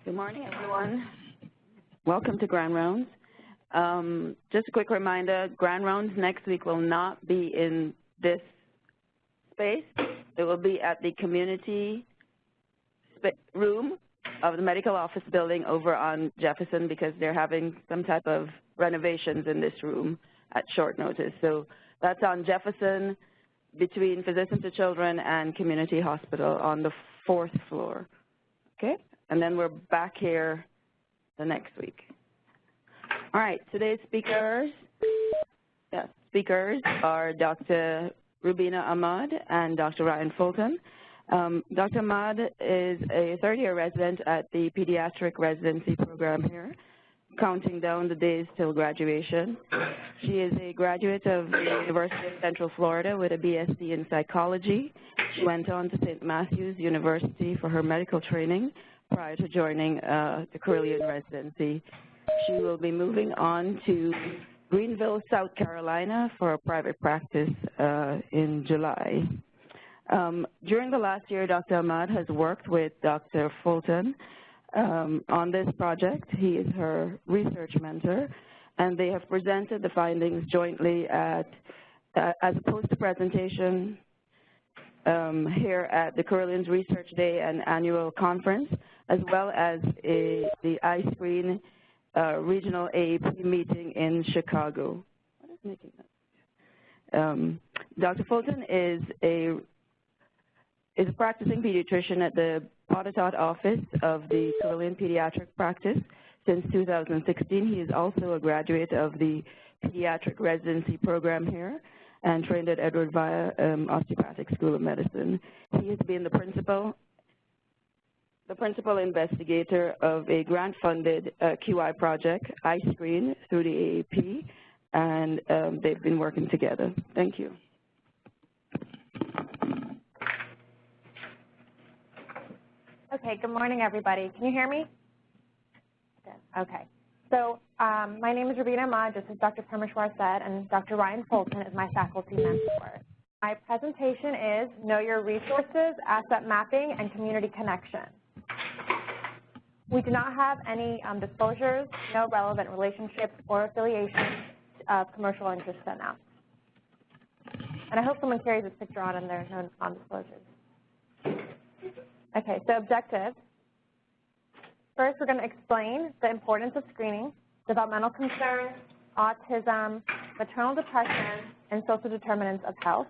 Good morning, everyone. Welcome to Grand Rounds. Just a quick reminder, Grand Rounds next week will not be in this space. It will be at the community room of the medical office building over on Jefferson because they're having some type of renovations in this room at short notice. So that's on Jefferson between Physicians for Children and Community Hospital on the 4th floor. Okay? And then we're back here the next week. All right, today's speakers are Dr. Rubina Ahmad and Dr. Ryan Fulton. Dr. Ahmad is a third-year resident at the Pediatric residency program here, counting down the days till graduation. She is a graduate of the University of Central Florida with a BSc in psychology. She went on to St. Matthew's University for her medical training prior to joining the Carilion residency. She will be moving on to Greenville, South Carolina for a private practice in July. During the last year, Dr. Ahmad has worked with Dr. Fulton on this project. He is her research mentor, and they have presented the findings jointly as a poster presentation here at the Carilion's Research Day and Annual Conference, as well as the iScreen Regional AAP meeting in Chicago. What is making that? Dr. Fulton is a practicing pediatrician at the Projuct office of the Carilion Pediatric practice since 2016. He is also a graduate of the Pediatric residency program here and trained at Edward Via Osteopathic School of Medicine. He has been the principal investigator of a grant-funded QI project, iScreen, through the AAP, and they've been working together. Thank you. Okay, good morning, everybody. Can you hear me? Good. Okay. So my name is Rubina Ahmad, just as Dr. Parmeshwar said, and Dr. Ryan Fulton is my faculty mentor. My presentation is Know Your Resources, Asset Mapping, and Community Connection. We do not have any disclosures, no relevant relationships or affiliations of commercial interest to announce. And I hope someone carries this picture on and there are no non-disclosures. Okay, so objectives. First, we're going to explain the importance of screening, developmental concerns, autism, maternal depression, and social determinants of health.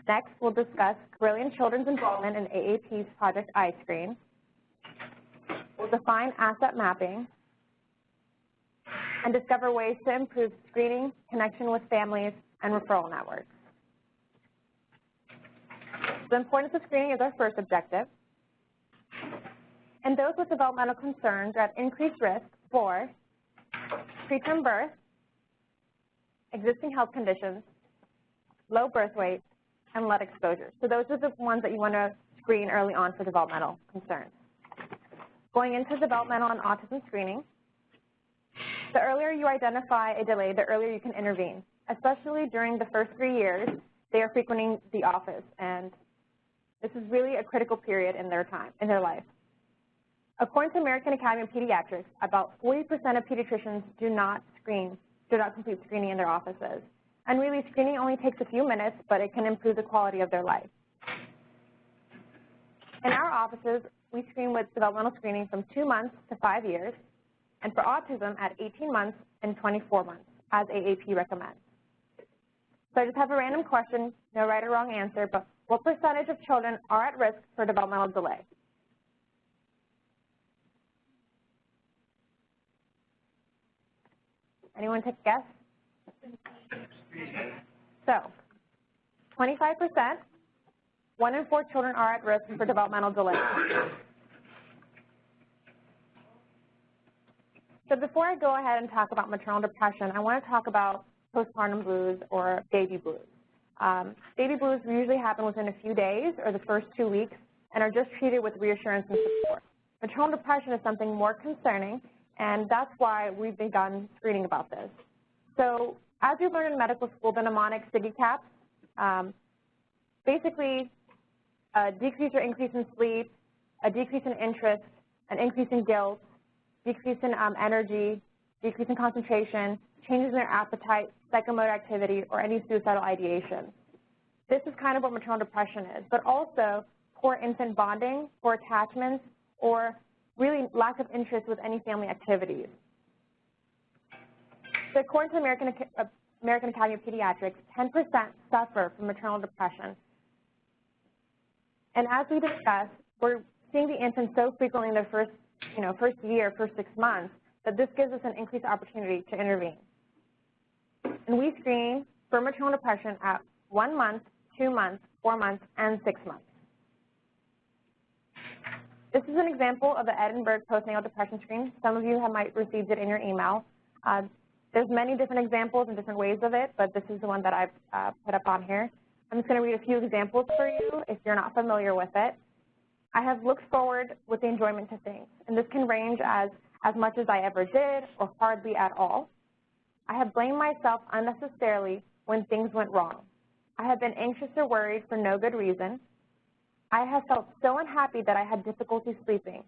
Next, we'll discuss Carilion Children's involvement in AAP's Project iScreen. We'll define asset mapping and discover ways to improve screening, connection with families, and referral networks. The importance of screening is our first objective. And those with developmental concerns are at increased risk for preterm birth, existing health conditions, low birth weight, and lead exposure. So those are the ones that you want to screen early on for developmental concerns. Going into developmental and autism screening, the earlier you identify a delay, the earlier you can intervene. Especially during the first 3 years, they are frequenting the office, and this is really a critical period in their life. According to American Academy of Pediatrics, about 40% of pediatricians do not complete screening in their offices. And really, screening only takes a few minutes, but it can improve the quality of their life. In our offices, we screen with developmental screening from 2 months to 5 years, and for autism at 18 months and 24 months, as AAP recommends. So I just have a random question, no right or wrong answer, but what percentage of children are at risk for developmental delay? Anyone take a guess? So, 25%, 1 in 4 children are at risk for developmental delay. So before I go ahead and talk about maternal depression, I want to talk about postpartum blues or baby blues. Baby blues usually happen within a few days or the first 2 weeks and are just treated with reassurance and support. Maternal depression is something more concerning, and that's why we've begun screening about this. So as you learn in medical school, the mnemonic SIGI caps, basically a decrease or increase in sleep, a decrease in interest, an increase in guilt, decrease in energy, decrease in concentration, changes in their appetite, psychomotor activity, or any suicidal ideation. This is kind of what maternal depression is, but also poor infant bonding, poor attachments, or really lack of interest with any family activities. So according to the American Academy of Pediatrics, 10% suffer from maternal depression. And as we discussed, we're seeing the infants so frequently in their first year, first 6 months, that this gives us an increased opportunity to intervene. And we screen for maternal depression at 1 month, 2 months, 4 months, and 6 months. This is an example of the Edinburgh postnatal depression screen. Some of you might have received it in your email. There's many different examples and different ways of it, but this is the one that I've put up on here. I'm just going to read a few examples for you if you're not familiar with it. I have looked forward with the enjoyment to things, and this can range as much as I ever did or hardly at all. I have blamed myself unnecessarily when things went wrong. I have been anxious or worried for no good reason. I have felt so unhappy that I had difficulty sleeping.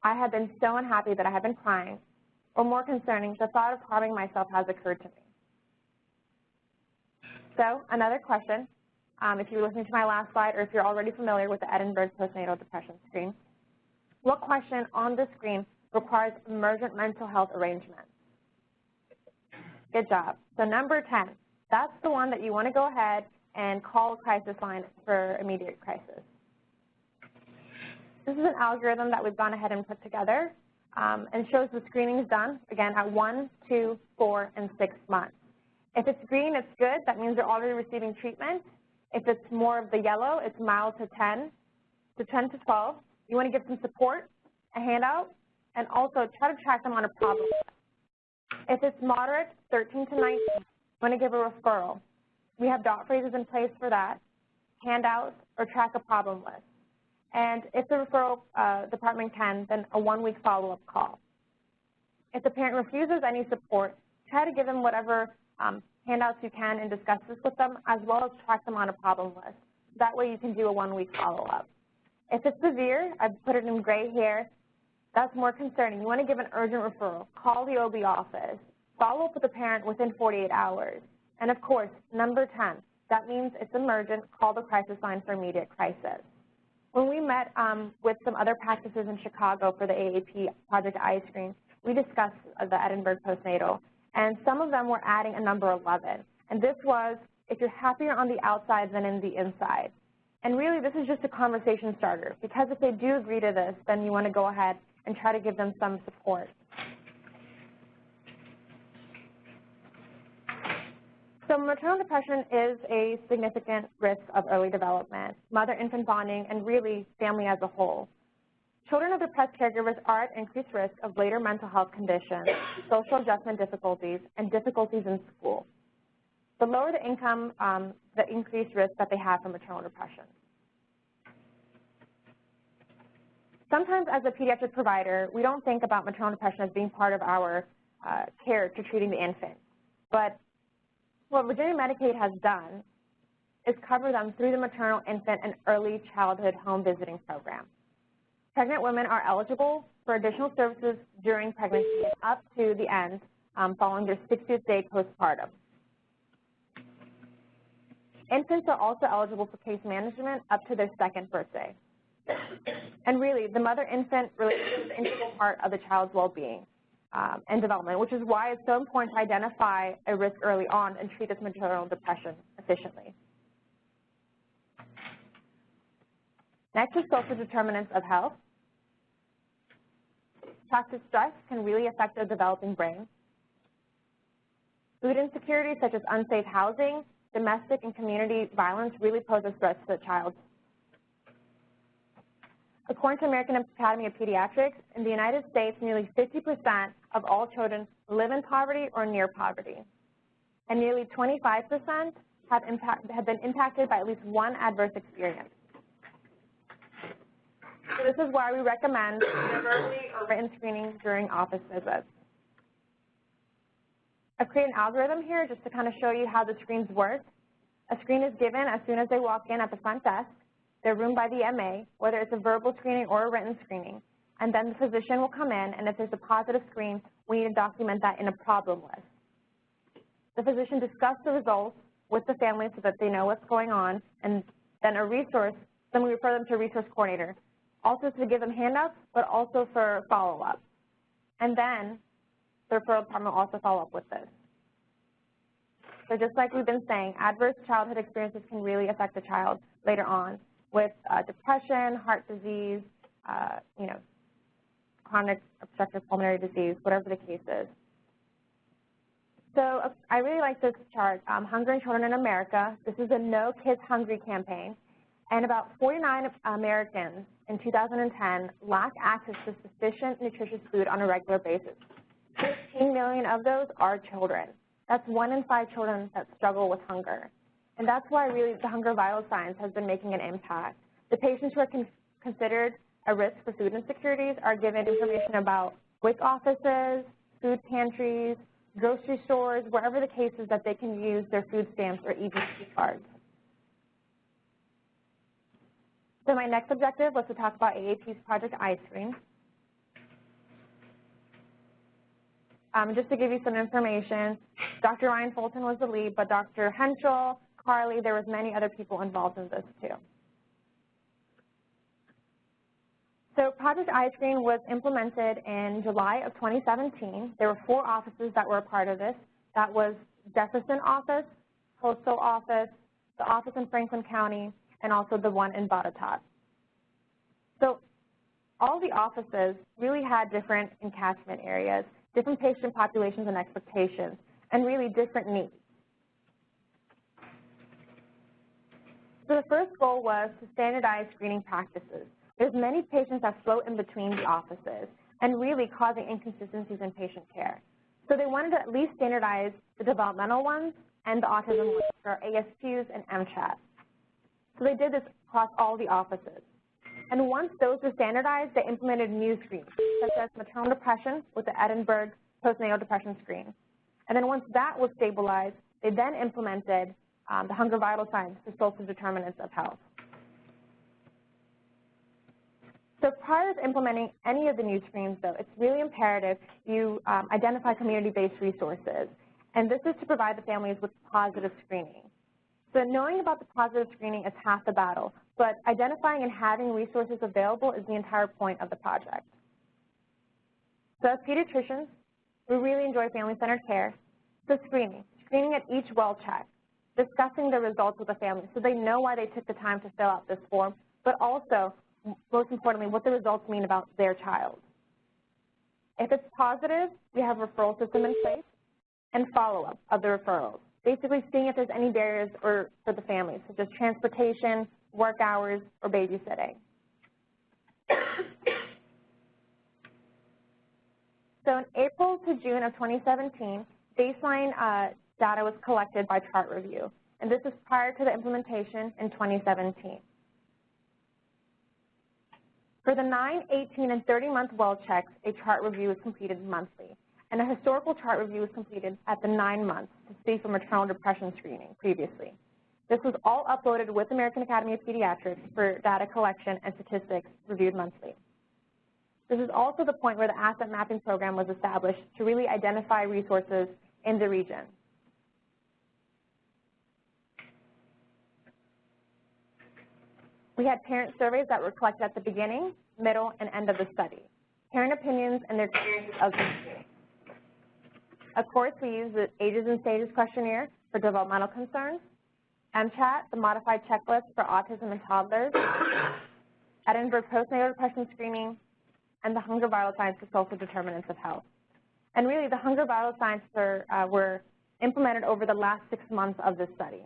I have been so unhappy that I have been crying. Or more concerning, the thought of harming myself has occurred to me. So another question, if you were listening to my last slide or if you're already familiar with the Edinburgh postnatal depression screen, what question on the screen requires emergent mental health arrangements? Good job. So number 10, that's the one that you want to go ahead and call a crisis line for immediate crisis. This is an algorithm that we've gone ahead and put together and shows the screenings done, again, at 1, 2, 4, and 6 months. If it's green, it's good. That means they're already receiving treatment. If it's more of the yellow, it's mild to 10 to 12. You want to give some support, a handout, and also try to track them on a problem. If it's moderate, 13 to 19, you want to give a referral. We have dot phrases in place for that, handouts, or track a problem list. And if the referral department can, then a 1-week follow-up call. If the parent refuses any support, try to give them whatever handouts you can and discuss this with them, as well as track them on a problem list. That way you can do a 1-week follow-up. If it's severe, I've put it in gray here, that's more concerning. You want to give an urgent referral. Call the OB office. Follow up with the parent within 48 hours. And of course, number 10, that means it's emergent. Call the crisis line for immediate crisis. When we met with some other practices in Chicago for the AAP Project iScreen, we discussed the Edinburgh postnatal, and some of them were adding a number 11. And this was, if you're happier on the outside than in the inside. And really, this is just a conversation starter, because if they do agree to this, then you want to go ahead and try to give them some support. So maternal depression is a significant risk of early development, mother-infant bonding, and really family as a whole. Children of depressed caregivers are at increased risk of later mental health conditions, social adjustment difficulties, and difficulties in school. The lower the income, the increased risk that they have for maternal depression. Sometimes as a pediatric provider, we don't think about maternal depression as being part of our care to treating the infant. But what Virginia Medicaid has done is cover them through the maternal, infant, and early childhood home visiting program. Pregnant women are eligible for additional services during pregnancy and up to the end following their 60th day postpartum. Infants are also eligible for case management up to their 2nd birthday. And really, the mother-infant relationship is an integral part of the child's well-being and development, which is why it's so important to identify a risk early on and treat this maternal depression efficiently. Next is social determinants of health. Toxic stress can really affect the developing brain. Food insecurity, such as unsafe housing, domestic and community violence, really pose a threat to the child. According to the American Academy of Pediatrics, in the United States, nearly 50% of all children live in poverty or near poverty, and nearly 25% have been impacted by at least one adverse experience. So this is why we recommend verbally or written screening during office visits. I've created an algorithm here just to kind of show you how the screens work. A screen is given as soon as they walk in at the front desk. They're roomed by the MA, whether it's a verbal screening or a written screening. and then the physician will come in, and if there's a positive screen, we need to document that in a problem list. The physician discusses the results with the family so that they know what's going on, and then then we refer them to a resource coordinator, also to give them handouts, but also for follow-up. And then the referral department will also follow up with this. So just like we've been saying, adverse childhood experiences can really affect the child later on with depression, heart disease, chronic obstructive pulmonary disease, whatever the case is. So I really like this chart, Hunger in Children in America. This is a No Kids Hungry campaign, and about 49 Americans in 2010 lack access to sufficient nutritious food on a regular basis. 15 million of those are children. That's 1 in 5 children that struggle with hunger. And that's why really the hunger vital signs has been making an impact. The patients who are considered a risk for food insecurities are given information about WIC offices, food pantries, grocery stores, wherever the case is that they can use their food stamps or EBT cards. So my next objective was to talk about AAP's Project iScreen. Just to give you some information, Dr. Ryan Fulton was the lead, but Dr. Henschel, Carly, there was many other people involved in this too. So Project iScreen was implemented in July of 2017. There were 4 offices that were a part of this. That was Jefferson office, Postal office, the office in Franklin County, and also the one in Botetourt. So all the offices really had different encatchment areas, different patient populations and expectations, and really different needs. So the first goal was to standardize screening practices. There's many patients that float in between the offices and really causing inconsistencies in patient care. So they wanted to at least standardize the developmental ones and the autism ones, or ASQs and MCHAT. So they did this across all the offices. And once those were standardized, they implemented new screens, such as maternal depression with the Edinburgh postnatal depression screen. And then once that was stabilized, they then implemented the hunger vital signs for social determinants of health. So prior to implementing any of the new screens, though, it's really imperative you identify community-based resources. And this is to provide the families with positive screening. So knowing about the positive screening is half the battle, but identifying and having resources available is the entire point of the project. So as pediatricians, we really enjoy family-centered care. So screening at each well check, discussing the results with the family so they know why they took the time to fill out this form, but also, most importantly, what the results mean about their child. If it's positive, we have a referral system in place and follow-up of the referrals, basically seeing if there's any barriers for the families, such as transportation, work hours, or babysitting. So in April to June of 2017, baseline data was collected by chart review, and this is prior to the implementation in 2017. For the 9, 18, and 30-month well checks, a chart review is completed monthly, and a historical chart review was completed at the 9 months to see for maternal depression screening previously. This was all uploaded with the American Academy of Pediatrics for data collection and statistics reviewed monthly. This is also the point where the asset mapping program was established to really identify resources in the region. We had parent surveys that were collected at the beginning, middle, and end of the study. Parent opinions and their experiences of the screening. Of course, we used the Ages and Stages questionnaire for developmental concerns, MCHAT, the modified checklist for autism and toddlers, Edinburgh postnatal depression screening, and the hunger vital signs for social determinants of health. And really, the hunger vital signs were implemented over the last 6 months of this study.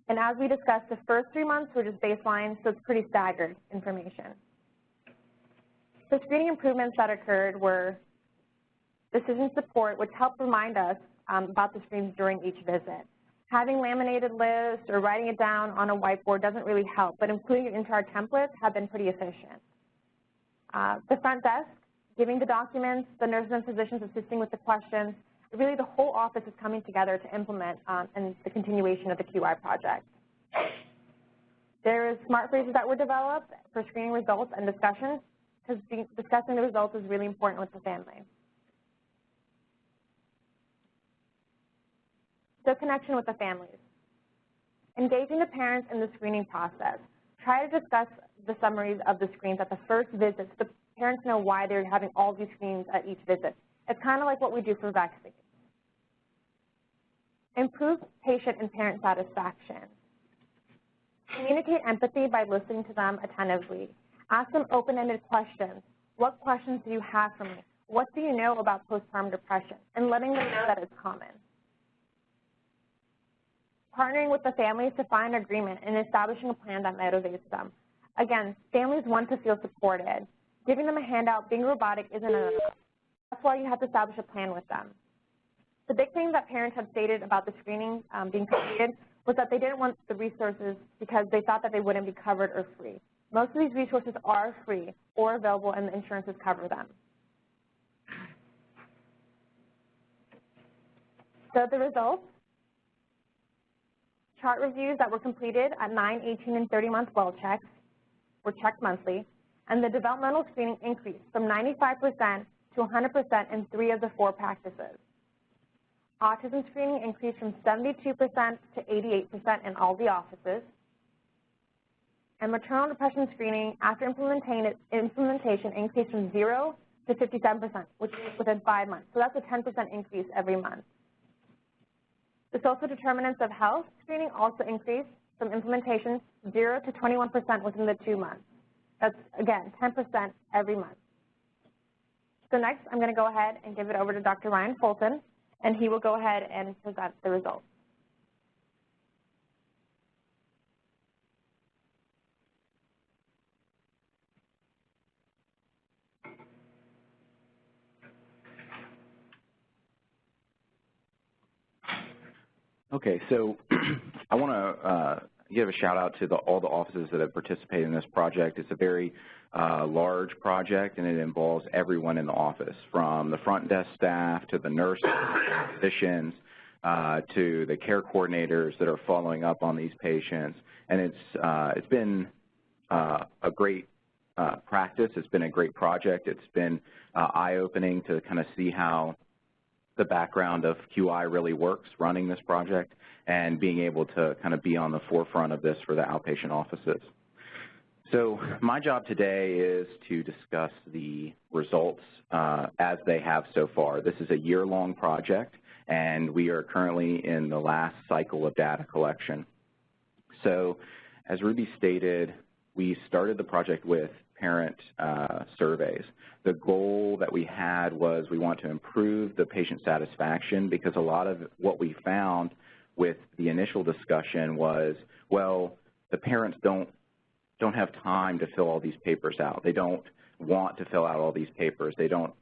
And as we discussed, the first 3 months were just baseline, so it's pretty staggered information. The screening improvements that occurred were decision support, which helped remind us about the screens during each visit. Having laminated lists or writing it down on a whiteboard doesn't really help, but including it into our templates have been pretty efficient. The front desk, giving the documents, the nurses and physicians assisting with the questions, really the whole office is coming together to implement and the continuation of the QI project. There is smart phrases that were developed for screening results and discussions. because discussing the results is really important with the family. So connection with the families. Engaging the parents in the screening process. Try to discuss the summaries of the screens at the first visit so the parents know why they're having all these screens at each visit. It's kind of like what we do for vaccines. Improve patient and parent satisfaction. Communicate empathy by listening to them attentively. Ask them open-ended questions. What questions do you have for me? What do you know about postpartum depression? And letting them know that it's common. Partnering with the families to find agreement and establishing a plan that motivates them. Again, families want to feel supported. Giving them a handout, being robotic isn't enough. That's why you have to establish a plan with them. The big thing that parents have stated about the screening being completed was that they didn't want the resources because they thought that they wouldn't be covered or free. Most of these resources are free or available and the insurances cover them. So the results, chart reviews that were completed at 9, 18, and 30-month well checks were checked monthly, and the developmental screening increased from 95% to 100% in 3 of the 4 practices. Autism screening increased from 72% to 88% in all the offices. And maternal depression screening after implementation increased from 0 to 57%, which is within 5 months. So that's a 10% increase every month. The social determinants of health screening also increased from implementation 0 to 21% within the 2 months. That's, again, 10% every month. So next, I'm going to go ahead and give it over to Dr. Ryan Fulton, and he will go ahead and present the results. Okay, so I want to give a shout out to all the offices that have participated in this project. It's a very large project, and it involves everyone in the office, from the front desk staff to the nurses, physicians, to the care coordinators that are following up on these patients. And it's been a great practice. It's been a great project. It's been eye-opening to kind of see how the background of QI really works running this project and being able to kind of be on the forefront of this for the outpatient offices. So my job today is to discuss the results as they have so far. This is a year-long project, and we are currently in the last cycle of data collection. So as Ruby stated, we started the project with parent surveys. The goal that we had was we want to improve the patient satisfaction, because a lot of what we found with the initial discussion was, well, the parents don't have time to fill all these papers out. They don't want to fill out all these papers. They don't,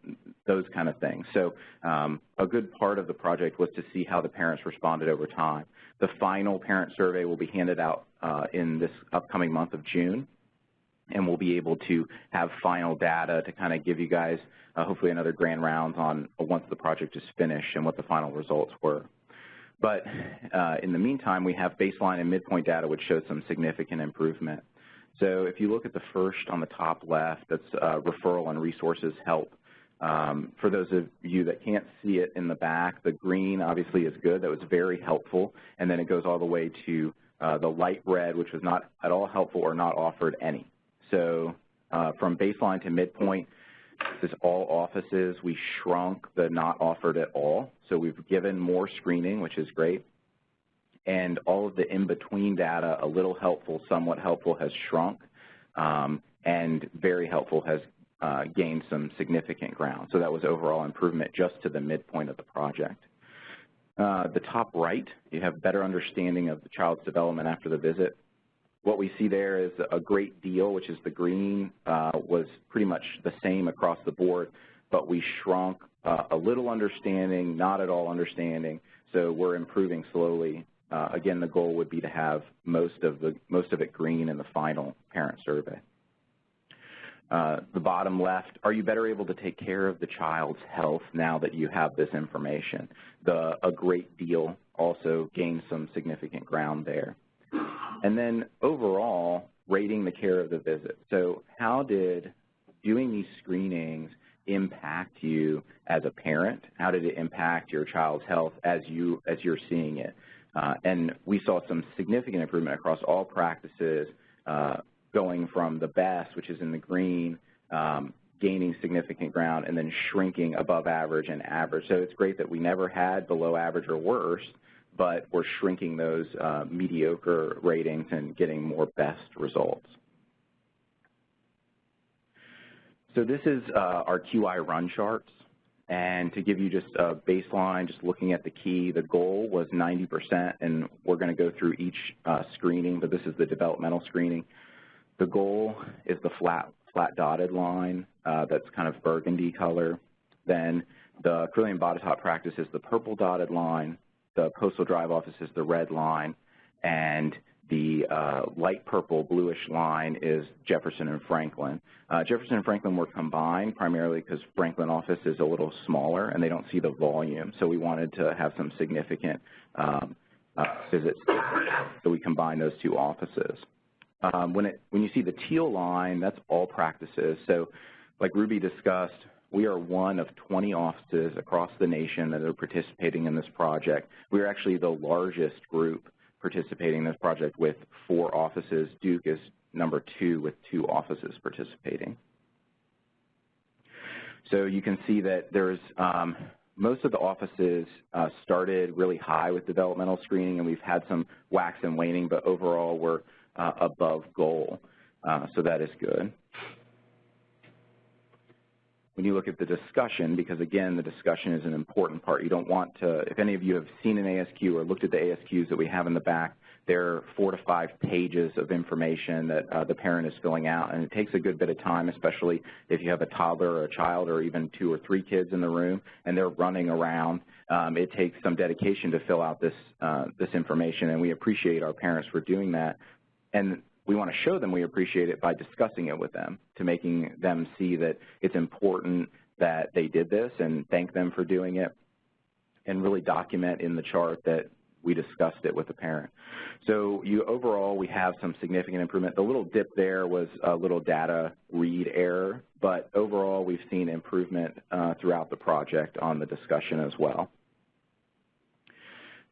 those kind of things. So a good part of the project was to see how the parents responded over time. The final parent survey will be handed out in this upcoming month of June, and we'll be able to have final data to kind of give you guys hopefully another grand round on once the project is finished and what the final results were. But in the meantime, we have baseline and midpoint data which shows some significant improvement. So if you look at the first on the top left, that's referral and resources help. For those of you that can't see it in the back, the green obviously is good. That was very helpful. And then it goes all the way to the light red, which was not at all helpful or not offered any. So from baseline to midpoint, this is all offices. We shrunk the not offered at all. So we've given more screening, which is great. And all of the in-between data, a little helpful, somewhat helpful, has shrunk, and very helpful has gained some significant ground. So that was overall improvement just to the midpoint of the project. The top right, you have better understanding of the child's development after the visit. What we see there is a great deal, which is the green, was pretty much the same across the board, but we shrunk a little understanding, not at all understanding, so we're improving slowly. Again, the goal would be to have most of it green in the final parent survey. The bottom left, are you better able to take care of the child's health now that you have this information? A great deal also gained some significant ground there. And then overall, rating the care of the visit. So how did doing these screenings impact you as a parent? How did it impact your child's health as you're seeing it? And we saw some significant improvement across all practices, going from the best, which is in the green, gaining significant ground, and then shrinking above average and average. So it's great that we never had below average or worse, but we're shrinking those mediocre ratings and getting more best results. So this is our QI run charts. And to give you just a baseline, just looking at the key, the goal was 90%, and we're going to go through each screening, but this is the developmental screening. The goal is the flat dotted line that's kind of burgundy color. Then the Carilion Body Top practice is the purple dotted line. The Postal Drive office is the red line. And the light purple bluish line is Jefferson and Franklin. Jefferson and Franklin were combined primarily because Franklin office is a little smaller and they don't see the volume. So we wanted to have some significant visits. So we combined those two offices. When you see the teal line, that's all practices. So like Ruby discussed, we are one of 20 offices across the nation that are participating in this project. We are actually the largest group participating in this project with 4 offices. Duke is number 2 with 2 offices participating. So you can see that there's most of the offices started really high with developmental screening, and we've had some wax and waning, but overall we're above goal, so that is good. When you look at the discussion, because again, the discussion is an important part. You don't want to, if any of you have seen an ASQ or looked at the ASQs that we have in the back, they're 4 to 5 pages of information that the parent is filling out, and it takes a good bit of time, especially if you have a toddler or a child or even 2 or 3 kids in the room and they're running around. It takes some dedication to fill out this information, and we appreciate our parents for doing that. And we want to show them we appreciate it by discussing it with them, to making them see that it's important that they did this and thank them for doing it, and really document in the chart that we discussed it with the parent. So overall, we have some significant improvement. The little dip there was a little data read error, but overall we've seen improvement throughout the project on the discussion as well.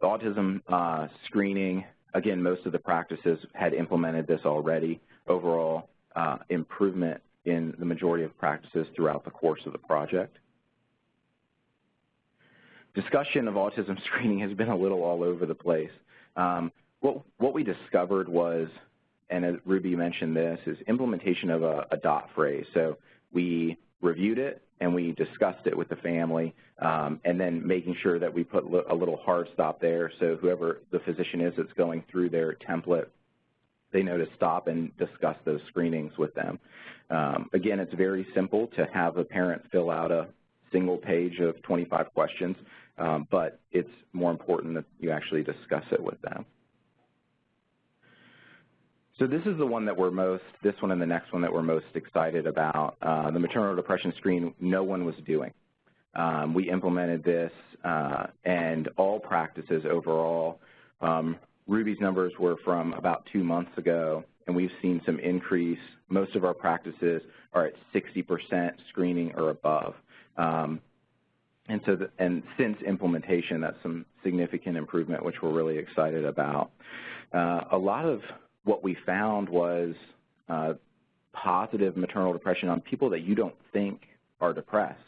The autism screening, again, most of the practices had implemented this already. Overall improvement in the majority of practices throughout the course of the project. Discussion of autism screening has been a little all over the place. What we discovered was, and as Ruby mentioned this, is implementation of a dot phrase. So we reviewed it and we discussed it with the family, and then making sure that we put a little hard stop there, so whoever the physician is that's going through their template, they know to stop and discuss those screenings with them. Again, it's very simple to have a parent fill out a single page of 25 questions, but it's more important that you actually discuss it with them. So this is the one that this one and the next one that we're most excited about. The maternal depression screen no one was doing. We implemented this, and all practices overall. Ruby's numbers were from about 2 months ago, and we've seen some increase. Most of our practices are at 60% screening or above. And since implementation, that's some significant improvement, which we're really excited about. A lot of what we found was positive maternal depression on people that you don't think are depressed,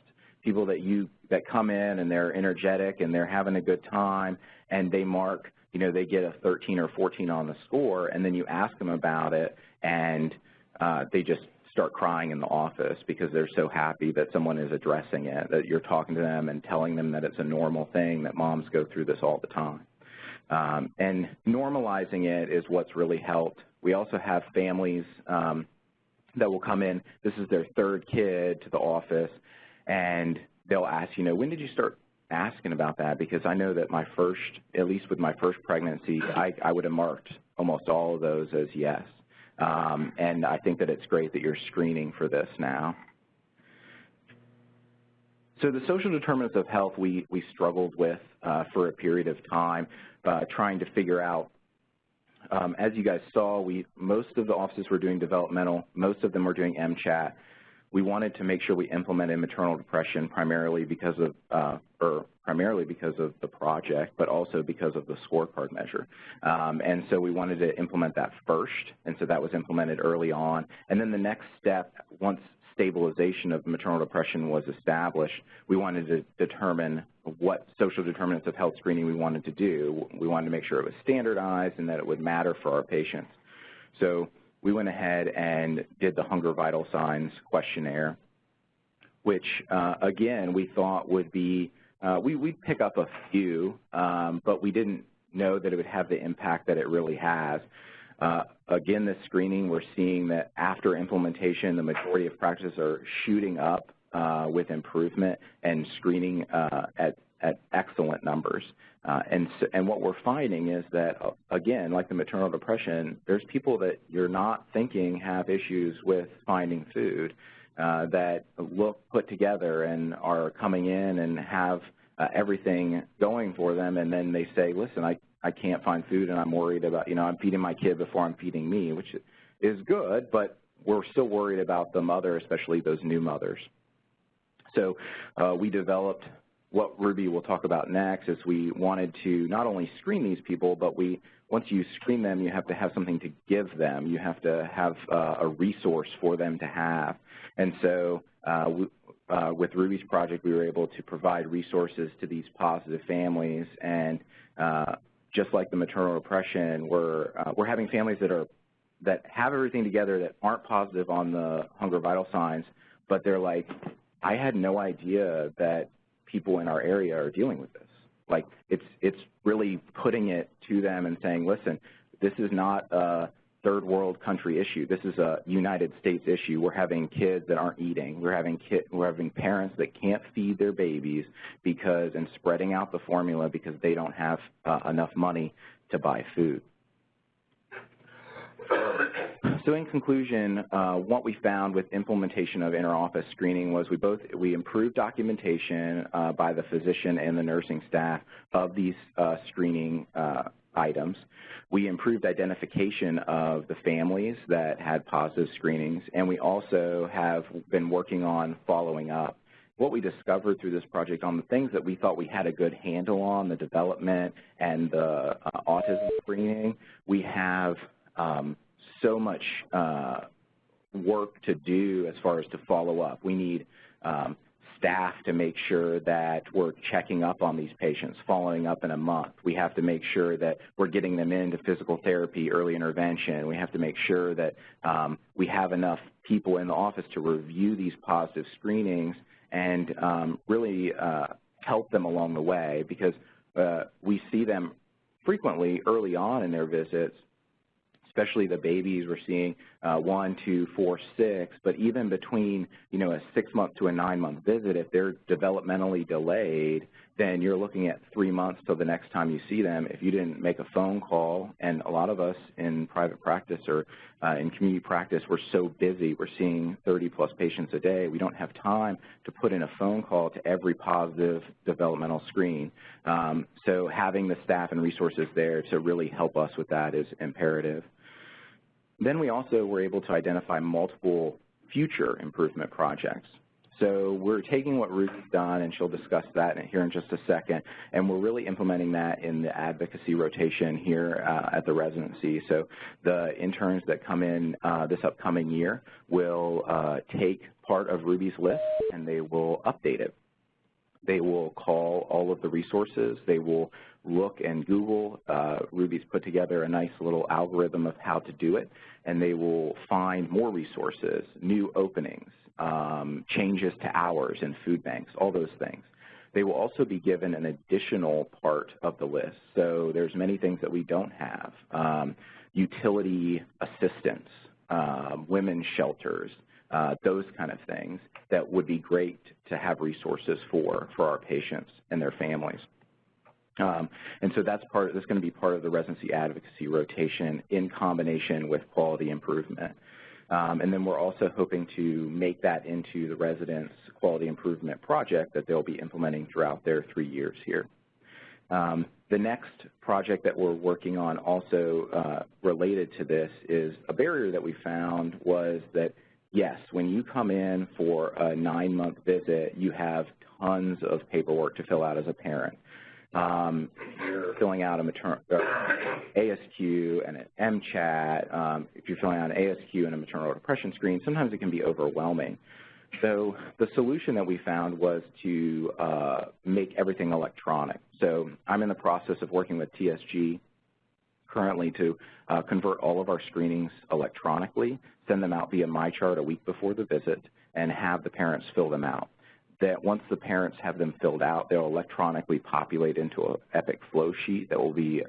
people that come in and they're energetic and they're having a good time, and they mark, they get a 13 or 14 on the score, and then you ask them about it, and they just start crying in the office because they're so happy that someone is addressing it, that you're talking to them and telling them that it's a normal thing, that moms go through this all the time. And normalizing it is what's really helped. We also have families that will come in, this is their 3rd kid to the office, and they'll ask, when did you start asking about that? Because I know that at least with my first pregnancy, I would have marked almost all of those as yes. And I think that it's great that you're screening for this now. So the social determinants of health we struggled with for a period of time, trying to figure out, as you guys saw, most of the offices were doing developmental, most of them were doing MCHAT. we wanted to make sure we implemented maternal depression primarily because of the project, but also because of the scorecard measure. And so we wanted to implement that first, and so that was implemented early on. And then the next step, once stabilization of maternal depression was established, we wanted to determine what social determinants of health screening we wanted to do. We wanted to make sure it was standardized and that it would matter for our patients. So we went ahead and did the Hunger Vital Signs questionnaire, which, again, we thought would be, we'd pick up a few, but we didn't know that it would have the impact that it really has. Again, this screening, we're seeing that after implementation, the majority of practices are shooting up with improvement and screening at excellent numbers. And what we're finding is that, again, like the maternal depression, there's people that you're not thinking have issues with finding food that look put together and are coming in and have everything going for them, and then they say, listen, I can't find food and I'm worried about, I'm feeding my kid before I'm feeding me, which is good, but we're still worried about the mother, especially those new mothers. So we developed what Ruby will talk about next, is we wanted to not only screen these people, but once you screen them, you have to have something to give them. You have to have a resource for them to have. And so with Ruby's project, we were able to provide resources to these positive families, and just like the maternal depression, we're having families that have everything together that aren't positive on the Hunger Vital Signs, but they're like, I had no idea that people in our area are dealing with this. Like, it's really putting it to them and saying, listen, this is not a third world country issue. This is a United States issue. We're having kids that aren't eating. We're having parents that can't feed their babies and spreading out the formula because they don't have enough money to buy food. So in conclusion, what we found with implementation of inter-office screening was we improved documentation by the physician and the nursing staff of these screening items. We improved identification of the families that had positive screenings, and we also have been working on following up. What we discovered through this project on the things that we thought we had a good handle on, the development and the autism screening, we have so much work to do as far as to follow up. We need staff to make sure that we're checking up on these patients, following up in a month. We have to make sure that we're getting them into physical therapy, early intervention. We have to make sure that we have enough people in the office to review these positive screenings and really help them along the way, because we see them frequently early on in their visits, especially the babies. We're seeing 1, 2, 4, 6, but even between, a 6-month to a 9-month visit, if they're developmentally delayed, then you're looking at 3 months till the next time you see them. If you didn't make a phone call, and a lot of us in private practice or in community practice, we're so busy, we're seeing 30-plus patients a day, we don't have time to put in a phone call to every positive developmental screen. So having the staff and resources there to really help us with that is imperative. Then we also were able to identify multiple future improvement projects. So we're taking what Ruth's done, and she'll discuss that here in just a second, and we're really implementing that in the advocacy rotation here at the residency. So the interns that come in this upcoming year will take part of Ruby's list, and they will update it. They will call all of the resources. They will look and Google. Ruby's put together a nice little algorithm of how to do it, and they will find more resources, new openings, changes to hours in food banks, all those things. They will also be given an additional part of the list. So there's many things that we don't have. Utility assistance, women's shelters, those kind of things that would be great to have resources for our patients and their families. And so that's going to be part of the residency advocacy rotation in combination with quality improvement. And then we're also hoping to make that into the residents' quality improvement project that they'll be implementing throughout their 3 years here. The next project that we're working on also related to this is a barrier that we found was that yes, when you come in for a 9-month visit, you have tons of paperwork to fill out as a parent. You're filling out ASQ and an MCHAT. If you're filling out an ASQ and a maternal depression screen, sometimes it can be overwhelming. So the solution that we found was to make everything electronic. So I'm in the process of working with TSG currently to convert all of our screenings electronically, send them out via MyChart a week before the visit, and have the parents fill them out. That once the parents have them filled out, they'll electronically populate into an EPIC flow sheet that will be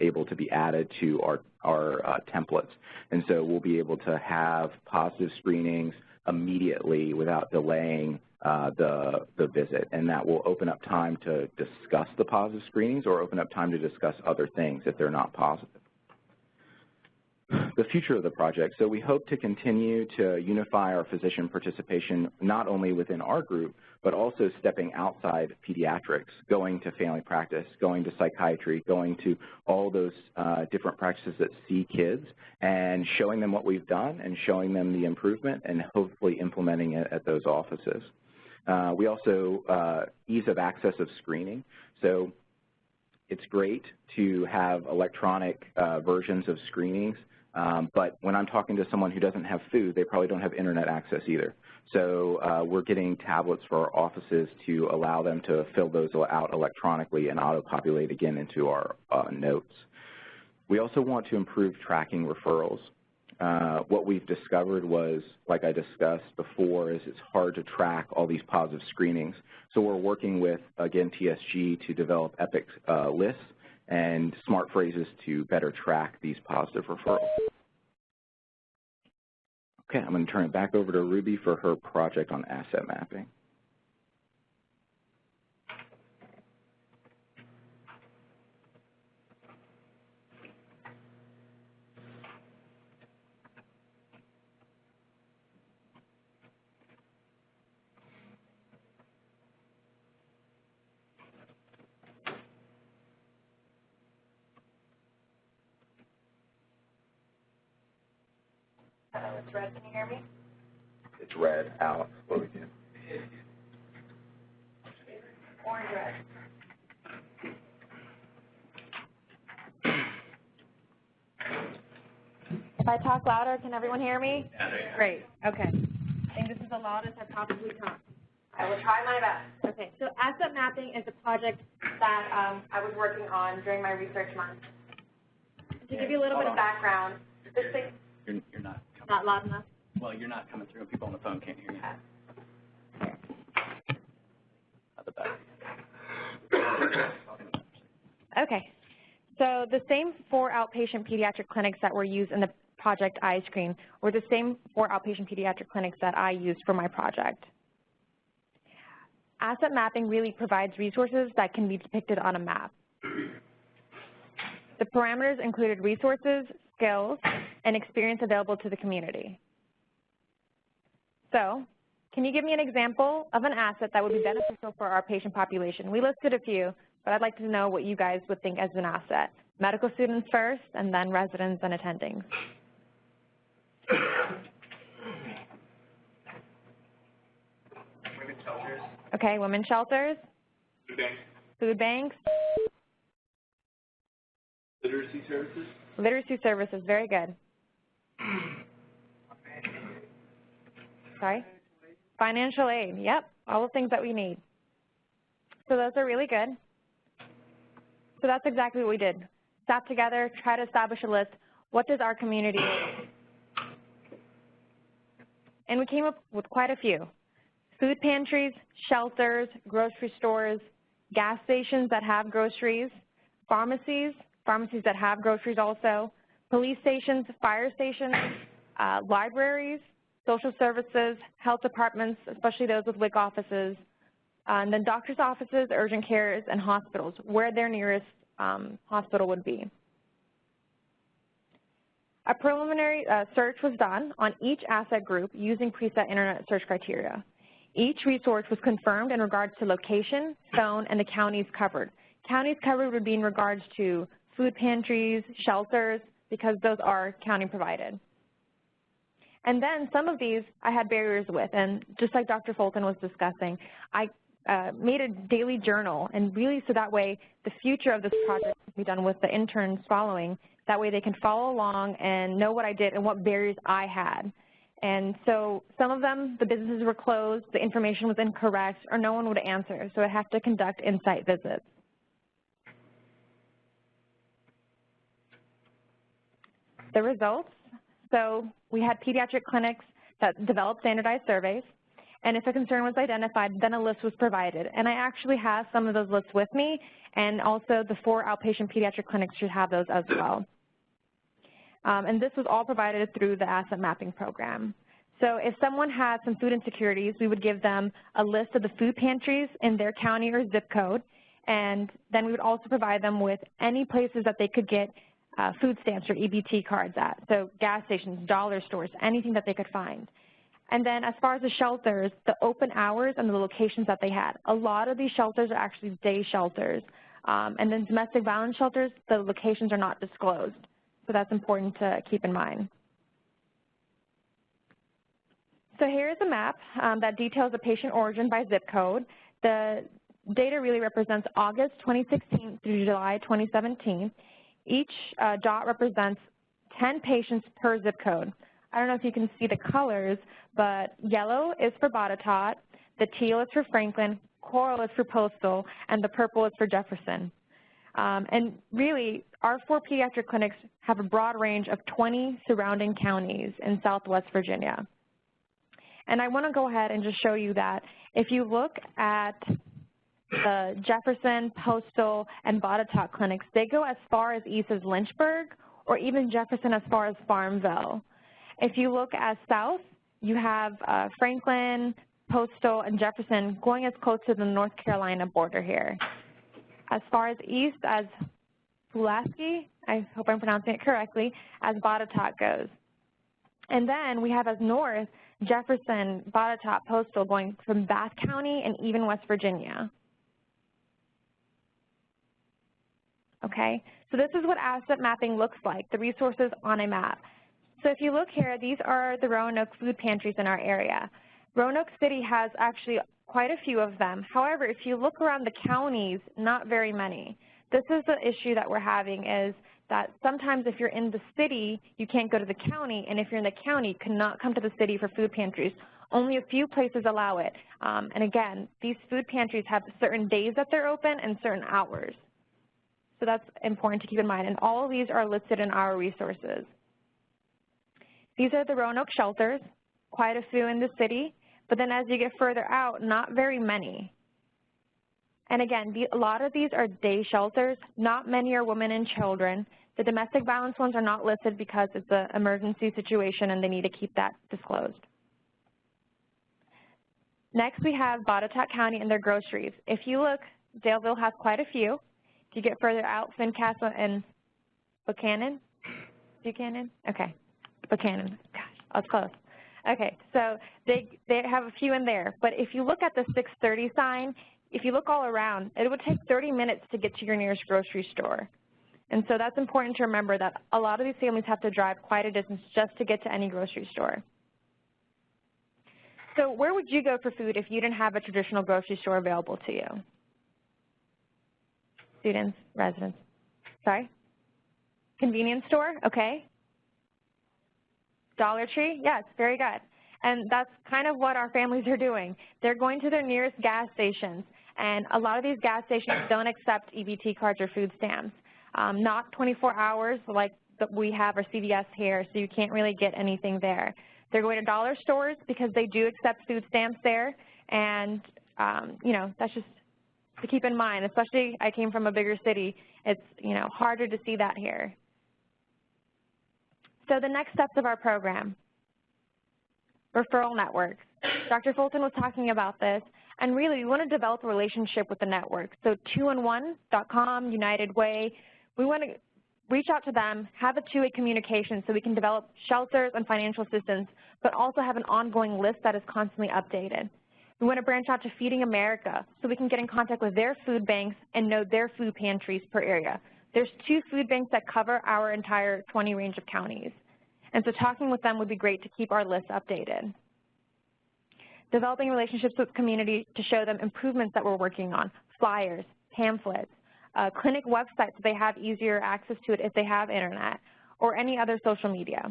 able to be added to our templates. And so we'll be able to have positive screenings immediately without delaying the visit, and that will open up time to discuss the positive screenings or open up time to discuss other things if they're not positive. The future of the project. So we hope to continue to unify our physician participation not only within our group, but also stepping outside pediatrics, going to family practice, going to psychiatry, going to all those different practices that see kids and showing them what we've done and showing them the improvement and hopefully implementing it at those offices. We also ease of access of screening. So it's great to have electronic versions of screenings, but when I'm talking to someone who doesn't have food, they probably don't have internet access either. So we're getting tablets for our offices to allow them to fill those out electronically and auto-populate again into our notes. We also want to improve tracking referrals. What we've discovered was, like I discussed before, is it's hard to track all these positive screenings. So we're working with, again, TSG to develop EPIC lists and smart phrases to better track these positive referrals. Okay, I'm going to turn it back over to Ruby for her project on asset mapping. It's red. Can you hear me? It's red. Alex, what do we do? Orange red. If I talk louder, can everyone hear me? Great. Okay. I think this is the loudest I've probably talked. I will try my best. Okay. So asset mapping is a project that I was working on during my research month. To give you a little bit of background, this thing. You're not. Not loud enough? Well, you're not coming through. People on the phone can't hear you. Not the best. Okay. So the same 4 outpatient pediatric clinics that were used in the project iScreen were the same 4 outpatient pediatric clinics that I used for my project. Asset mapping really provides resources that can be depicted on a map. The parameters included resources, skills, and experience available to the community. So, can you give me an example of an asset that would be beneficial for our patient population? We listed a few, but I'd like to know what you guys would think as an asset. Medical students first, and then residents and attendings. Women's shelters. Okay, women's shelters. Food banks. Food banks. Literacy services. Literacy services, very good. Sorry? Financial aid, yep, all the things that we need. So those are really good. So that's exactly what we did. Sat together, try to establish a list. What does our community need? And we came up with quite a few. Food pantries, shelters, grocery stores, gas stations that have groceries, pharmacies that have groceries also, police stations, fire stations, libraries, social services, health departments, especially those with WIC offices, and then doctor's offices, urgent cares, and hospitals, where their nearest hospital would be. A preliminary search was done on each asset group using preset internet search criteria. Each resource was confirmed in regards to location, phone, and the counties covered. Counties covered would be in regards to food pantries, shelters, because those are county provided. And then some of these I had barriers with, and just like Dr. Fulton was discussing, I made a daily journal, and really so that way the future of this project can be done with the interns following. That way they can follow along and know what I did and what barriers I had. And so some of them, the businesses were closed, the information was incorrect, or no one would answer, so I have to conduct in-site visits. The results, so we had pediatric clinics that developed standardized surveys, and if a concern was identified, then a list was provided. And I actually have some of those lists with me, and also the 4 outpatient pediatric clinics should have those as well. And this was all provided through the asset mapping program. So if someone had some food insecurities, we would give them a list of the food pantries in their county or zip code, and then we would also provide them with any places that they could get food stamps or EBT cards at, so gas stations, dollar stores, anything that they could find. And then as far as the shelters, the open hours and the locations that they had. A lot of these shelters are actually day shelters. And then domestic violence shelters, the locations are not disclosed. So that's important to keep in mind. So here is a map that details the patient origin by zip code. The data really represents August 2016 through July 2017. Each dot represents 10 patients per zip code. I don't know if you can see the colors, but yellow is for Botetourt, the teal is for Franklin, coral is for Postal, and the purple is for Jefferson. And really, our 4 pediatric clinics have a broad range of 20 surrounding counties in Southwest Virginia. And I want to go ahead and just show you that if you look at the Jefferson, Postal, and Botetourt clinics, they go as far as east as Lynchburg, or even Jefferson as far as Farmville. If you look as south, you have Franklin, Postal, and Jefferson going as close to the North Carolina border here. As far as east as Pulaski, I hope I'm pronouncing it correctly, as Botetourt goes. And then we have as north, Jefferson, Botetourt, Postal going from Bath County and even West Virginia. Okay, so this is what asset mapping looks like, the resources on a map. So if you look here, these are the Roanoke food pantries in our area. Roanoke City has actually quite a few of them. However, if you look around the counties, not very many. This is the issue that we're having, is that sometimes if you're in the city, you can't go to the county, and if you're in the county, you cannot come to the city for food pantries. Only a few places allow it. And again, these food pantries have certain days that they're open and certain hours. So that's important to keep in mind, and all of these are listed in our resources. These are the Roanoke shelters, quite a few in the city, but then as you get further out, not very many. And again, a lot of these are day shelters. Not many are women and children. The domestic violence ones are not listed because it's an emergency situation and they need to keep that disclosed. Next, we have Botetourt County and their groceries. If you look, Daleville has quite a few. If you get further out, Fincastle and Buchanan? Okay, Buchanan. Gosh, I was close. Okay, so they have a few in there. But if you look at the 630 sign, if you look all around, it would take 30 minutes to get to your nearest grocery store. And so that's important to remember, that a lot of these families have to drive quite a distance just to get to any grocery store. So where would you go for food if you didn't have a traditional grocery store available to you? Students, residents. Sorry? Convenience store, okay. Dollar Tree, yes, very good. And that's kind of what our families are doing. They're going to their nearest gas stations, and a lot of these gas stations don't accept EBT cards or food stamps. Not 24 hours like we have our CVS here, so you can't really get anything there. They're going to dollar stores because they do accept food stamps there, and you know, that's just to keep in mind, especially I came from a bigger city. It's, you know, harder to see that here. So the next steps of our program, referral networks. Dr. Fulton was talking about this, and really we want to develop a relationship with the network. So 2in1.com, United Way, we want to reach out to them, have a two-way communication so we can develop shelters and financial assistance, but also have an ongoing list that is constantly updated. We want to branch out to Feeding America so we can get in contact with their food banks and know their food pantries per area. There's 2 food banks that cover our entire 20 range of counties. And so talking with them would be great to keep our list updated. Developing relationships with community to show them improvements that we're working on, flyers, pamphlets, clinic websites so they have easier access to it if they have internet, or any other social media.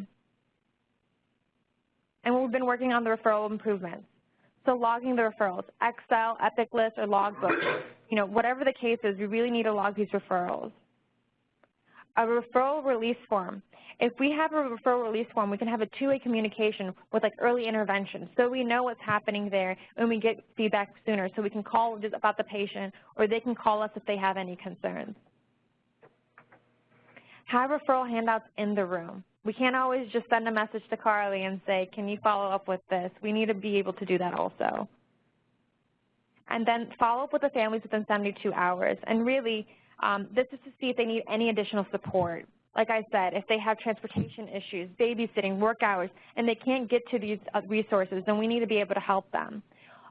And we've been working on the referral improvements. So logging the referrals, Excel, Epic List, or Logbook, whatever the case is, we really need to log these referrals. A referral release form. If we have a referral release form, we can have a two-way communication with early intervention, so we know what's happening there and we get feedback sooner, so we can call just about the patient or they can call us if they have any concerns. Have referral handouts in the room. We can't always just send a message to Carly and say, can you follow up with this? We need to be able to do that also. And then follow up with the families within 72 hours. And really, this is to see if they need any additional support. Like I said, if they have transportation issues, babysitting, work hours, and they can't get to these resources, then we need to be able to help them.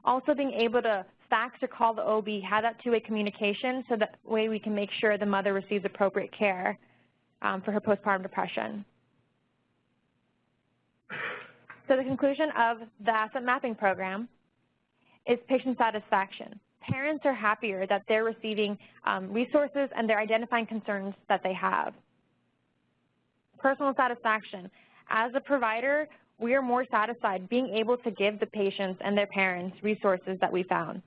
Also being able to fax or call the OB, have that two-way communication so that way we can make sure the mother receives appropriate care for her postpartum depression. So the conclusion of the asset mapping program is patient satisfaction. Parents are happier that they're receiving resources and they're identifying concerns that they have. Personal satisfaction. As a provider, we are more satisfied being able to give the patients and their parents resources that we found.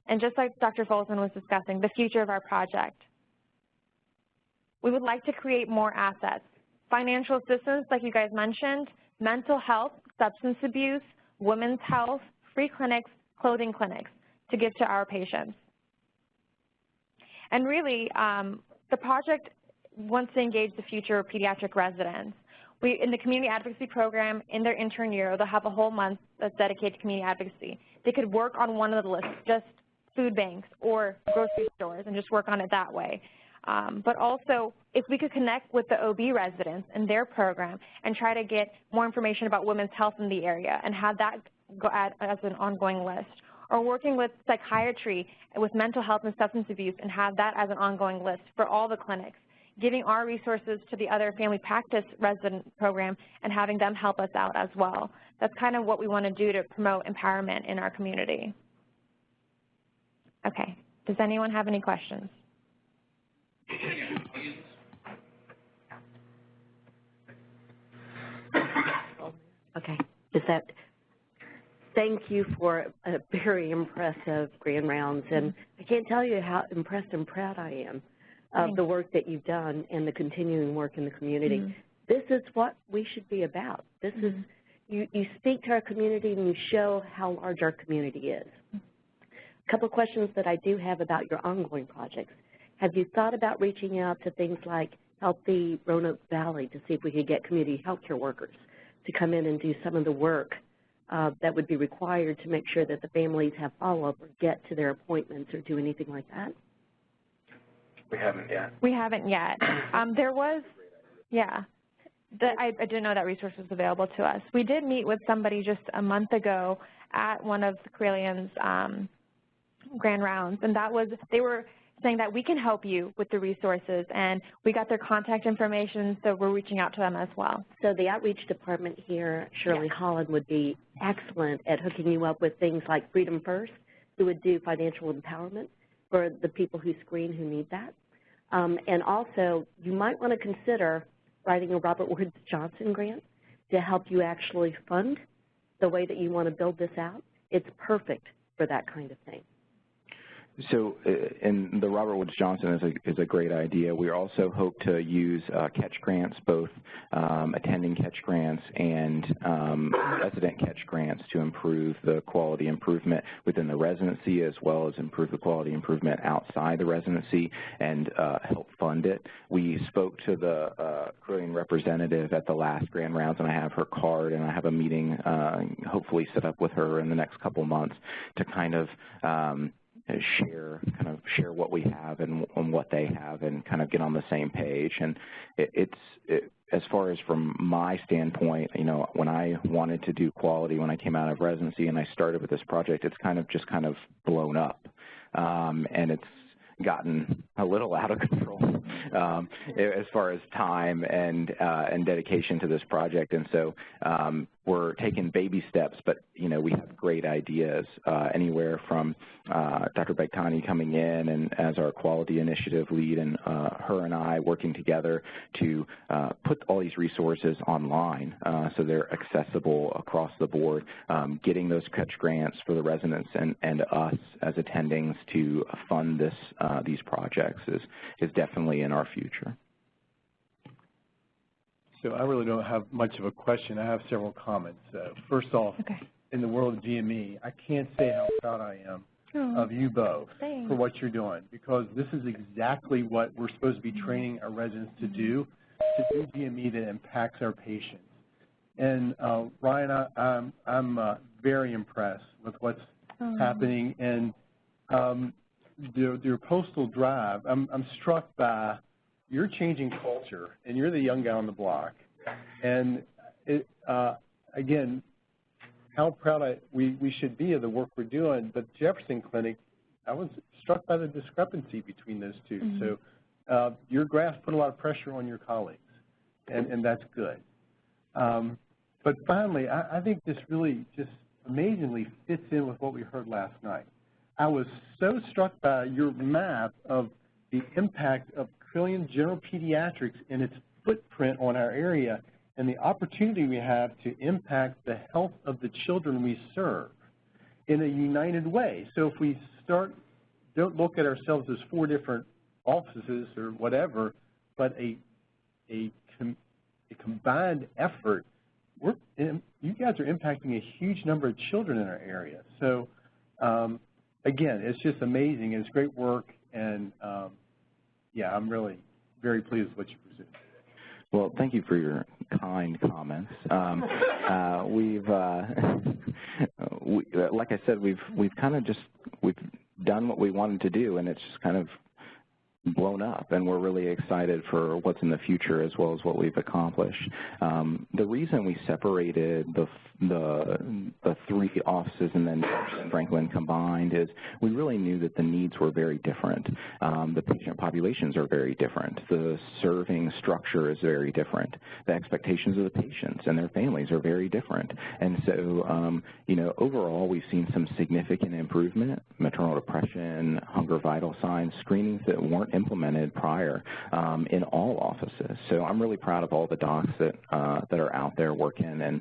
And just like Dr. Fulton was discussing, the future of our project. We would like to create more assets. Financial assistance, like you guys mentioned, mental health, substance abuse, women's health, free clinics, clothing clinics to give to our patients. And really, the project wants to engage the future of pediatric residents. In the community advocacy program, in their intern year, they'll have a whole month that's dedicated to community advocacy. They could work on one of the lists, just food banks or grocery stores, and just work on it that way. But also, if we could connect with the OB residents in their program and try to get more information about women's health in the area and have that go as an ongoing list, or working with psychiatry, with mental health and substance abuse, and have that as an ongoing list for all the clinics, giving our resources to the other family practice resident program and having them help us out as well. That's kind of what we want to do to promote empowerment in our community. Okay, does anyone have any questions? Okay, thank you for a very impressive Grand Rounds, and I can't tell you how impressed and proud I am of the work that you've done and the continuing work in the community. Mm-hmm. This is what we should be about. This is, you speak to our community and you show how large our community is. A couple of questions that I do have about your ongoing projects. Have you thought about reaching out to things like Healthy Roanoke Valley to see if we could get community health care workers to come in and do some of the work that would be required to make sure that the families have follow-up or get to their appointments or do anything like that? We haven't yet. We haven't yet. There was, I didn't know that resource was available to us. We did meet with somebody just a month ago at one of the Carillion's Grand Rounds, and that was, they were saying that we can help you with the resources, and we got their contact information, so we're reaching out to them as well. So the outreach department here, Shirley Holland, would be excellent at hooking you up with things like Freedom First, who would do financial empowerment for the people who screen who need that. And also, you might want to consider writing a Robert Woods Johnson grant to help you actually fund the way that you want to build this out. It's perfect for that kind of thing. So, and the Robert Woods Johnson is a great idea. We also hope to use catch grants, both attending catch grants and resident catch grants, to improve the quality improvement within the residency, as well as improve the quality improvement outside the residency and help fund it. We spoke to the Carilion representative at the last Grand Rounds, and I have her card, and I have a meeting hopefully set up with her in the next couple months to kind of share what we have and what they have, and kind of get on the same page. And as far as from my standpoint, you know, when I wanted to do quality when I came out of residency and I started with this project, it's kind of blown up, and it's gotten a little out of control as far as time and dedication to this project. And so we're taking baby steps, but, you know, we have great ideas, anywhere from Dr. Begtani coming in and as our quality initiative lead, and her and I working together to put all these resources online so they're accessible across the board, getting those catch grants for the residents and us as attendings to fund these projects is definitely in our future. So I really don't have much of a question. I have several comments. First off, in the world of DME, I can't say how proud I am of you both for what you're doing, because this is exactly what we're supposed to be training our residents to do DME that impacts our patients. And Ryan, I'm very impressed with what's happening. And your postal drive, I'm struck by you're changing culture, and you're the young guy on the block. And again, how proud we should be of the work we're doing. But Jefferson Clinic, I was struck by the discrepancy between those two. So your graph put a lot of pressure on your colleagues, and that's good. But finally, I think this really just amazingly fits in with what we heard last night. I was so struck by your map of the impact of Carilion General Pediatrics and its footprint on our area, and the opportunity we have to impact the health of the children we serve in a united way. So if we don't look at ourselves as 4 different offices or whatever, but a combined effort, you guys are impacting a huge number of children in our area. So again, it's just amazing. It's great work, and yeah, I'm really very pleased with what you presented. Well, thank you for your kind comments. Like I said, we've kind of we've done what we wanted to do, and it's just kind of blown up, and we're really excited for what's in the future as well as what we've accomplished. The reason we separated the 3 offices and then Franklin combined is we really knew that the needs were very different. The patient populations are very different. The serving structure is very different. The expectations of the patients and their families are very different. And so, you know, overall, we've seen some significant improvement: maternal depression, hunger vital signs, screenings that weren't implemented prior in all offices. So I'm really proud of all the docs that are out there working, and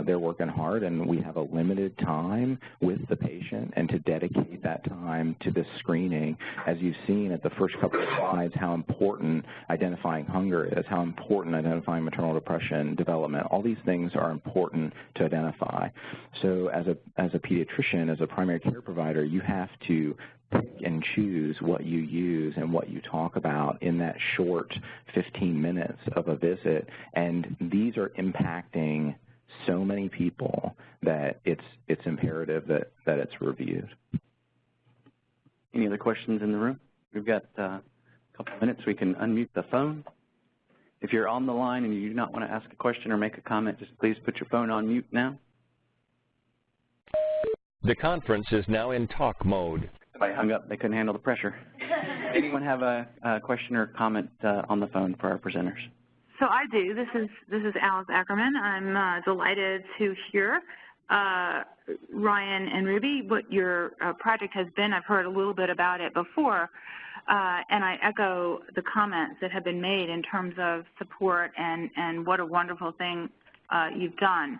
they're working hard, and we have a limited time with the patient, and to dedicate that time to this screening, as you've seen at the first couple of slides, how important identifying hunger is, how important identifying maternal depression, development, all these things are important to identify. So as a pediatrician, as a primary care provider, you have to pick and choose what you use and what you talk about in that short 15 minutes of a visit, and these are impacting so many people that it's imperative that it's reviewed. Any other questions in the room? We've got a couple of minutes. We can unmute the phone. If you're on the line and you do not want to ask a question or make a comment, just please put your phone on mute now. The conference is now in talk mode. Somebody hung up. They couldn't handle the pressure. Anyone have a question or comment on the phone for our presenters? So I do. This is Alice Ackerman. I'm delighted to hear, Ryan and Ruby, what your project has been. I've heard a little bit about it before, and I echo the comments that have been made in terms of support and what a wonderful thing you've done.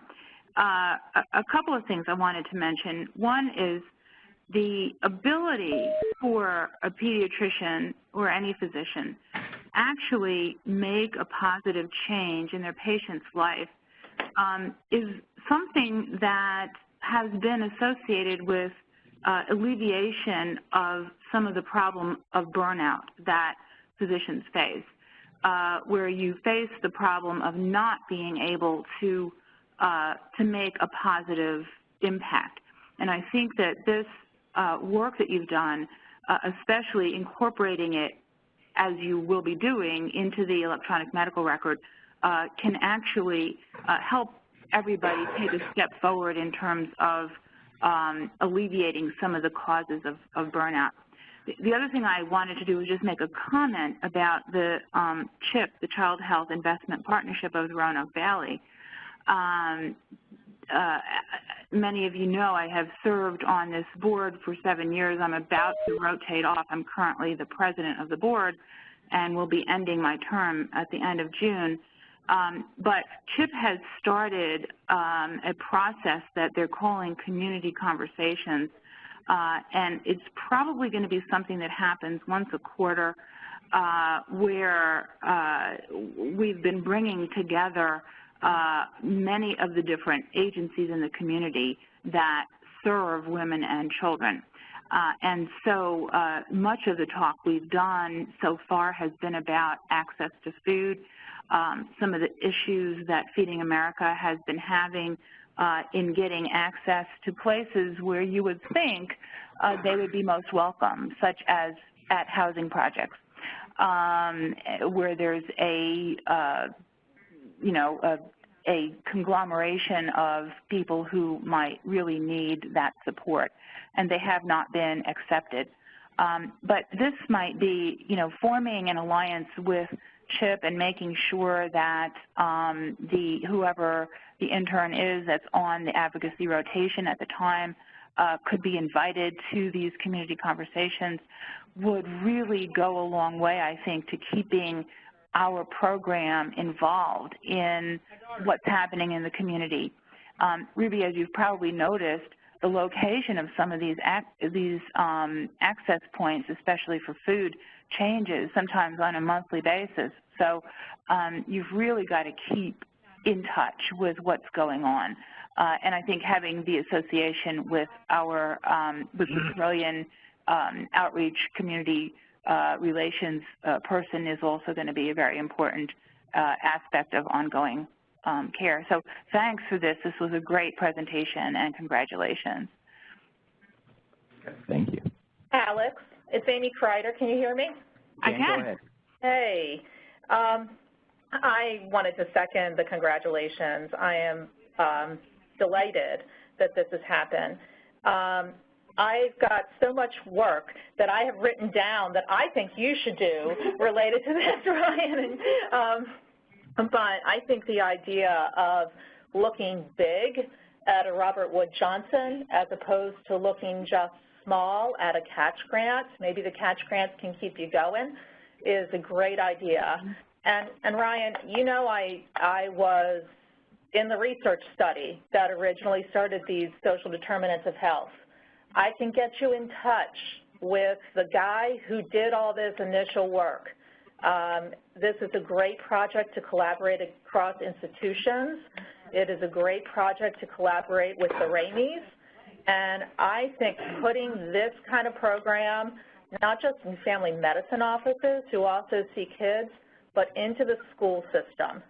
A couple of things I wanted to mention. One is the ability for a pediatrician or any physician actually make a positive change in their patient's life is something that has been associated with alleviation of some of the problem of burnout that physicians face, where you face the problem of not being able to make a positive impact. And I think that this work that you've done, especially incorporating it as you will be doing into the electronic medical record, can actually help everybody take a step forward in terms of alleviating some of the causes of burnout. The other thing I wanted to do was just make a comment about the CHIP, the Child Health Investment Partnership of the Roanoke Valley. Many of you know I have served on this board for 7 years. I'm about to rotate off. I'm currently the president of the board and will be ending my term at the end of June. But CHIP has started a process that they're calling community conversations, and it's probably going to be something that happens once a quarter, where we've been bringing together many of the different agencies in the community that serve women and children. And so much of the talk we've done so far has been about access to food, some of the issues that Feeding America has been having in getting access to places where you would think they would be most welcome, such as at housing projects, where there's a conglomeration of people who might really need that support, and they have not been accepted. But this might be, forming an alliance with CHIP and making sure that whoever the intern is that's on the advocacy rotation at the time could be invited to these community conversations would really go a long way, I think, to keeping our program involved in what's happening in the community. Ruby, as you've probably noticed, the location of some of these access points, especially for food, changes sometimes on a monthly basis. So you've really got to keep in touch with what's going on. And I think having the association with our with the Carilion outreach community relations person is also going to be a very important aspect of ongoing care. So thanks for this. This was a great presentation, and congratulations. Thank you. Alex, it's Amy Kreider. Can you hear me? I can. Go ahead. Hey. I wanted to second the congratulations. I am delighted that this has happened. I've got so much work that I have written down that I think you should do related to this, Ryan. But I think the idea of looking big at a Robert Wood Johnson as opposed to looking just small at a catch grant, maybe the catch grants can keep you going, is a great idea. And Ryan, I was in the research study that originally started these social determinants of health. I can get you in touch with the guy who did all this initial work. This is a great project to collaborate across institutions. It is a great project to collaborate with the Ramies. And I think putting this kind of program, not just in family medicine offices who also see kids, but into the school system,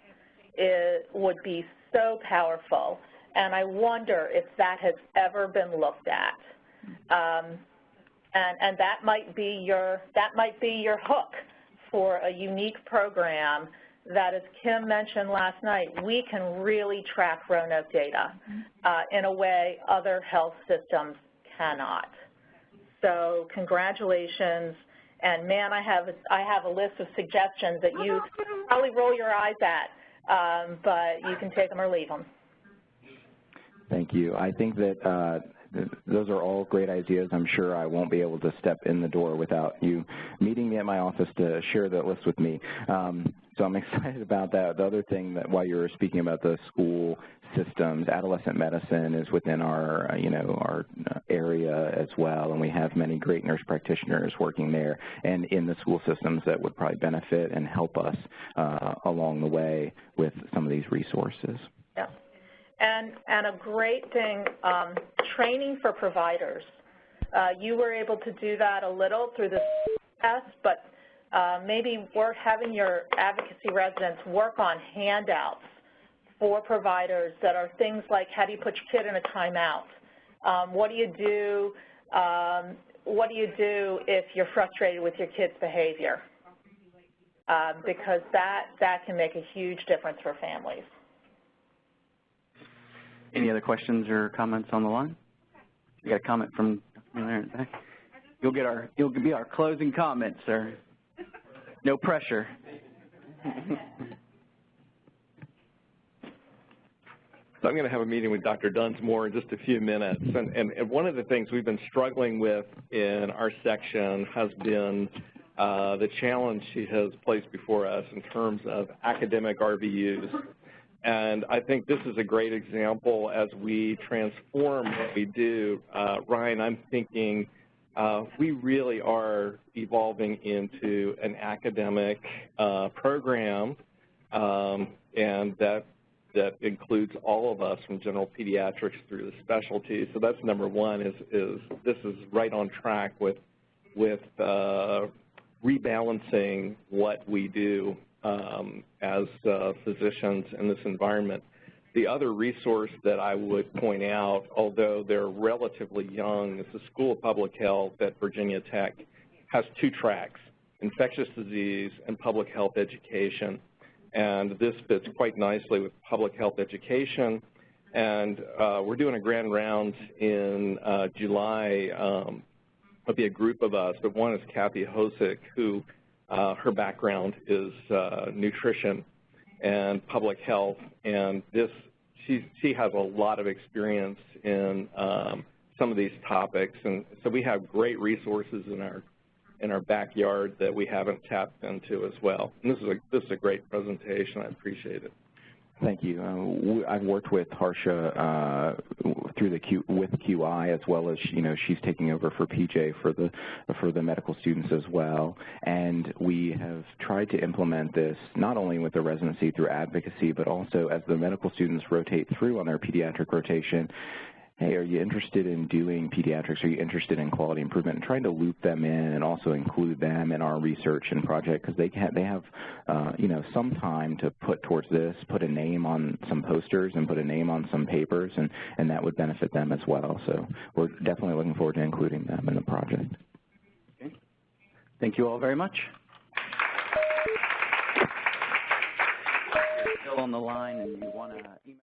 it would be so powerful. And I wonder if that has ever been looked at. And that might be your hook for a unique program that, as Kim mentioned last night, we can really track Roanoke data in a way other health systems cannot. So congratulations. And man, I have a list of suggestions that you probably roll your eyes at, but you can take them or leave them. Thank you. I think that those are all great ideas. I'm sure I won't be able to step in the door without you meeting me at my office to share that list with me. So I'm excited about that. The other thing that while you were speaking about the school systems, adolescent medicine is within our, our area as well, and we have many great nurse practitioners working there and in the school systems that would probably benefit and help us along the way with some of these resources. Yeah. And a great thing, training for providers. You were able to do that a little through the test, but maybe work having your advocacy residents work on handouts for providers that are things like, how do you put your kid in a timeout? What do you do? What do you do if you're frustrated with your kid's behavior? Because that can make a huge difference for families. Any other questions or comments on the line? We got a comment from Miller. You'll be our closing comment, sir. No pressure. So I'm going to have a meeting with Dr. Dunsmore in just a few minutes. And one of the things we've been struggling with in our section has been the challenge she has placed before us in terms of academic RVUs. And I think this is a great example as we transform what we do. Ryan, I'm thinking we really are evolving into an academic program, and that includes all of us from general pediatrics through the specialties. So that's number one, is this is right on track with rebalancing what we do as physicians in this environment. The other resource that I would point out, although they're relatively young, is the School of Public Health at Virginia Tech has 2 tracks, infectious disease and public health education. And this fits quite nicely with public health education. And we're doing a grand rounds in July. It'll be a group of us, but one is Kathy Hosick, who her background is nutrition and public health, and she has a lot of experience in some of these topics, and so we have great resources in our backyard that we haven't tapped into as well. And this is a great presentation. I appreciate it. Thank you. I've worked with Harsha with QI, as well as she's taking over for PJ for the medical students as well. And we have tried to implement this not only with the residency through advocacy, but also as the medical students rotate through on their pediatric rotation. Hey, are you interested in doing pediatrics? Are you interested in quality improvement? And trying to loop them in and also include them in our research and project, because they have some time to put towards this, put a name on some posters and put a name on some papers, and that would benefit them as well. So we're definitely looking forward to including them in the project. Okay. Thank you all very much. If you're still on the line and you want to email